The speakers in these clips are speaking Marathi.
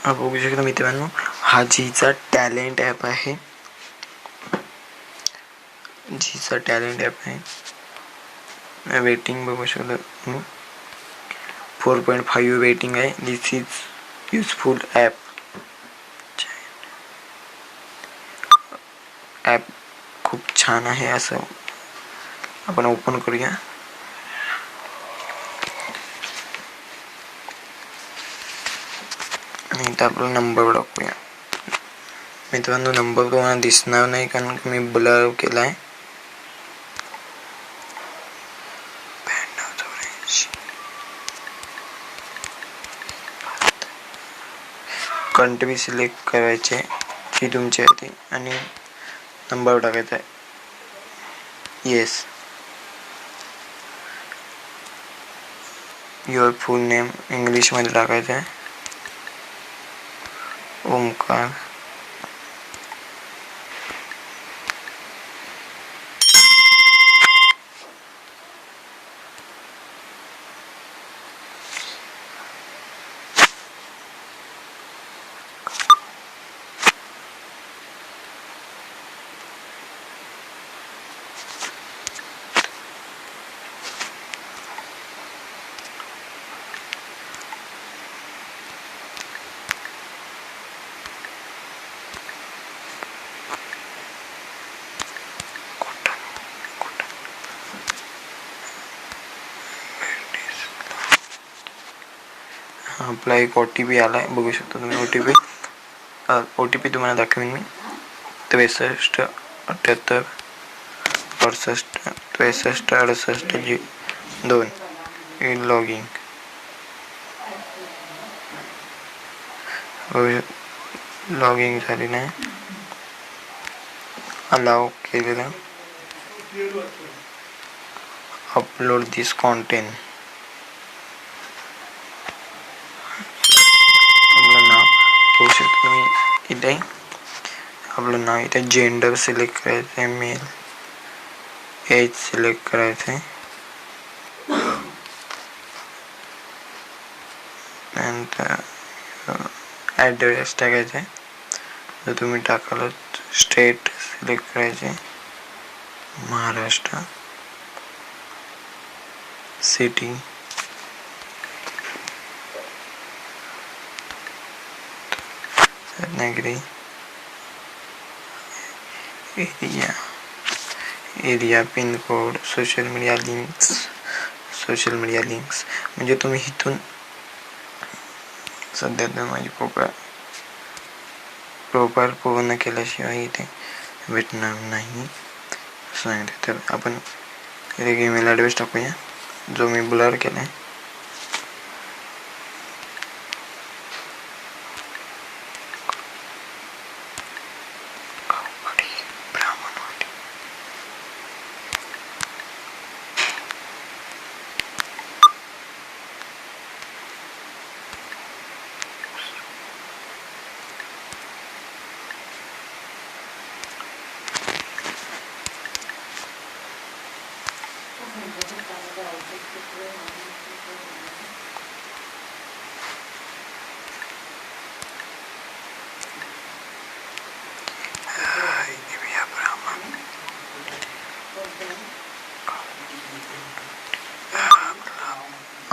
बघू शकता मित्रांनो, हा जीचा टॅलेंट ॲप आहे. जीचा टॅलेंट ॲप आहे. वेटिंग बघू शकता तुम्ही, 4.5 वेटिंग आहे. दिस इज युजफुल ॲप. ॲप खूप छान आहे. असं आपण ओपन करूया. आणि इथं आपला नंबर टाकूया. मित्रांनो, नंबर तुम्हाला दिसणार नाही कारण मी ब्लर केला आहे. कंट्री सिलेक्ट करायचे ती तुमची आहे ती, आणि नंबर टाकायचा आहे. येस. युअर फुल नेम इंग्लिशमध्ये टाकायचं आहे. ओमकार. आपला एक OTP आला आहे, बघू शकता तुम्ही. OTP तुम्हाला दाखवेन मी. 63 78 68 63 68 2. लॉगिंग झाली नाही. अलाव केलेलं. अपलोड दिस कॉन्टेंट. आपलं नाव बघू शकता तुम्ही इथे. आपलं नाव इथे. जेंडर सिलेक्ट करायचं आहे, मेल. एज सिलेक्ट करायचं आहे. नंतर ॲड्रेस टाकायचा आहे. जर तुम्ही टाकाल स्टेट सिलेक्ट करायचे, Maharashtra. City, Ratnagiri. Area, pin code, social media links. म्हणजे तुम्ही इथून सध्या तर माझी प्रोफाईल पूर्ण केल्याशिवाय इथे भेटणार नाही सांगते. तर आपण एक ईमेल ॲड्रेस टाकूया जो मी ब्लर केला आहे.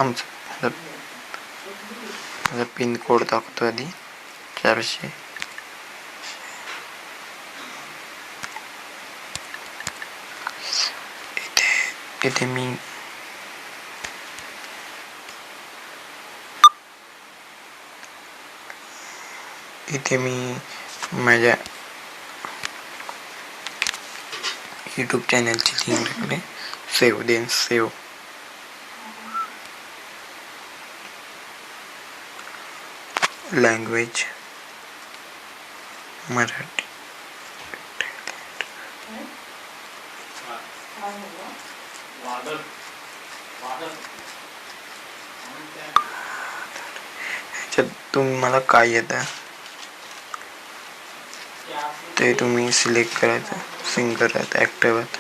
आमचा पिन कोड टाकतो आधी. 400. इथे मी माझ्या यूट्यूब चॅनलची लिंक टाकले. सेव्ह. लँग्वेज मराठी. ह्याच्यात तुम्हाला काय येतं ते तुम्ही सिलेक्ट करायचं. सिंगर आहेत, ॲक्टर आहेत.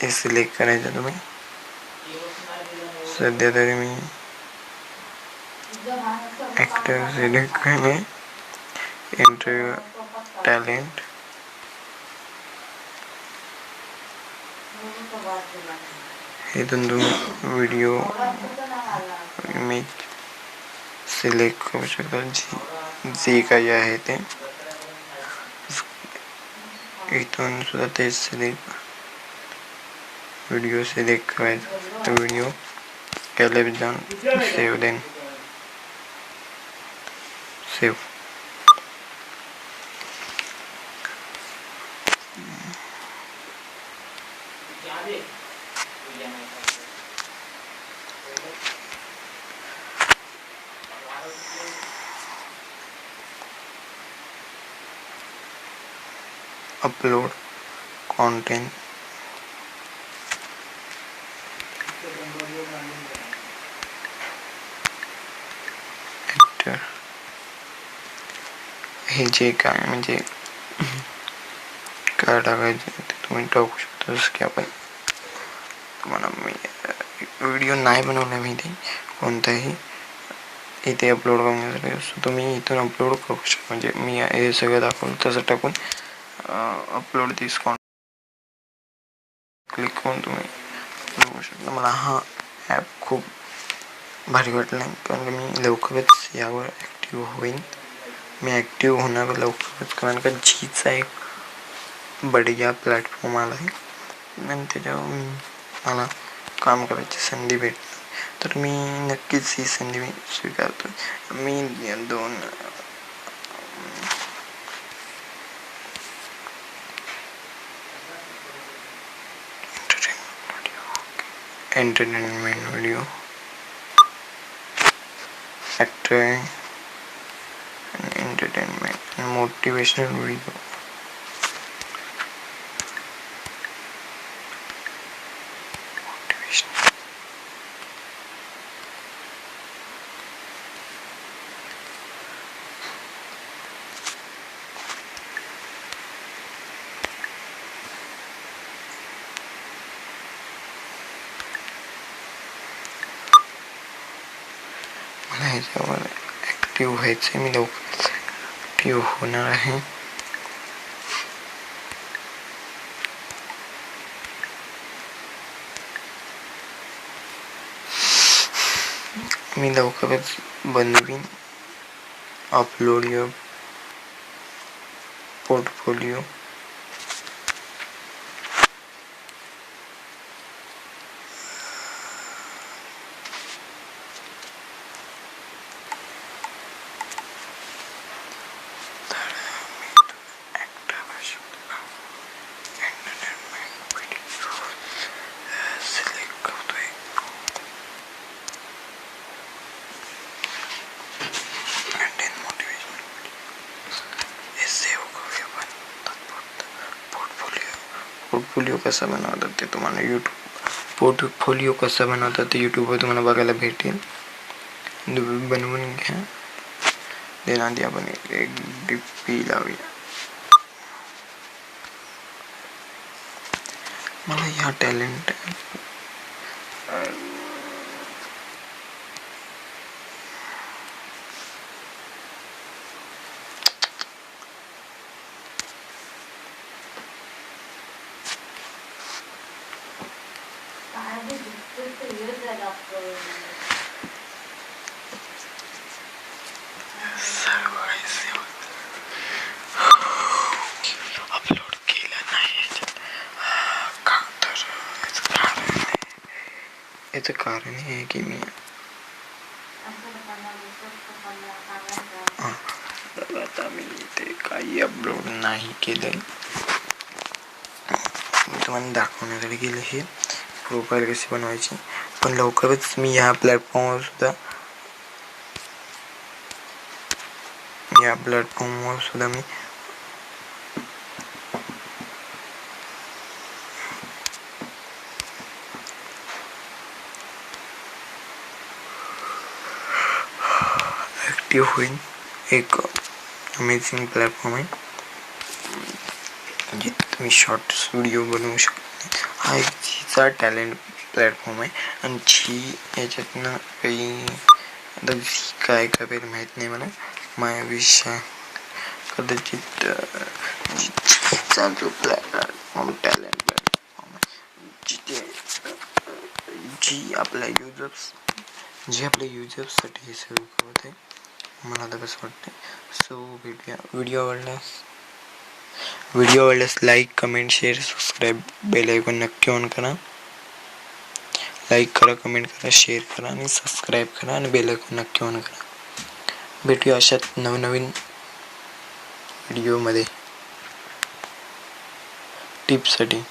हे सिलेक्ट करायचं तुम्ही. सध्या तरी मी ॲक्टर सिलेक्ट केले. इंटरव्ह्यू टॅलेंट, इथून तुम्ही व्हिडिओ इमेज सिलेक्ट करू शकता. जे काही आहे ते इथून सुद्धा तेच सिलेक्ट व्हिडिओ सिलेक्ट करायचा. तर व्हिडिओ गॅलरीत जाऊन save then save. Upload content, actor, हे जे काय म्हणजे काय टाकायचं ते तुम्ही टाकू शकता. जसं की आपण तुम्हाला मी व्हिडिओ नाही बनवला मी ते कोणताही इथे अपलोड करण्यासाठी, तुम्ही इथून अपलोड करू शकता. म्हणजे मी हे सगळं दाखवलं तसं टाकून अपलोड दिस क्लिक करून तुम्ही बघू शकता. मला हा ॲप खूप भारी वाटला, कारण मी लवकरच यावर ॲक्टिव्ह होईन. मी ॲक्टिव्ह होणार लवकरच, कारण का जीचा एक बढिया प्लॅटफॉर्म आला आहे आणि त्याच्यावर मला काम करायची संधी भेटली. तर मी नक्कीच ही संधी मी स्वीकारतो. मी 2 entertainment video, actor entertainment, motivational video, मला ह्याच्यावर ॲक्टिव्ह व्हायचं. मी लवकर ॲक्टिव्ह होणार आहे. मी लवकरच बनवीन अपलोड युअर पोर्टफोलिओ. पोर्टफोलिओ कसा बनवतात ते तुम्हाला पोर्टफोलिओ कसा बनवतात ते यूट्यूबवर तुम्हाला बघायला भेटेल. बनवून घ्या. आधी आपण एक डीपी लावूया. मला ह्या टॅलेंट अपलोड केलं नाही. याचं कारण हे आहे की मी आता मी ते काही अपलोड नाही केलंय. मी तुम्हाला दाखवण्यासाठी केलं हे प्रोफाईल कशी बनवायची. पण लवकरच मी ह्या प्लॅटफॉर्मवर सुद्धा मी ॲक्टिव्ह होईल. एक अमेझिंग प्लॅटफॉर्म आहे जिथे मी शॉर्ट्स व्हिडिओ बनवू शकतो. हा एक झीचा टॅलेंट प्लॅटफॉर्म आहे आणि झी याच्यातनं काही आता झी काय करेल माहीत नाही मला. माझ्याविषयी कदाचित झीचा जो प्लॅटफॉर्म टॅलेंट प्लॅटफॉर्म जिथे जी आपल्या युजर्ससाठी हे सर्व करत आहे. मला आता कसं वाटतं. सो भेटूया. व्हिडिओ आवडल्यास like, comment, share, subscribe, bell icon नक्की ऑन करा. लाईक करा, कमेंट करा, शेअर करा आणि सबस्क्राईब करा आणि बेल आयकॉन नक्की ऑन करा. भेटूया अशात नवनवीन व्हिडिओमध्ये टिप्ससाठी.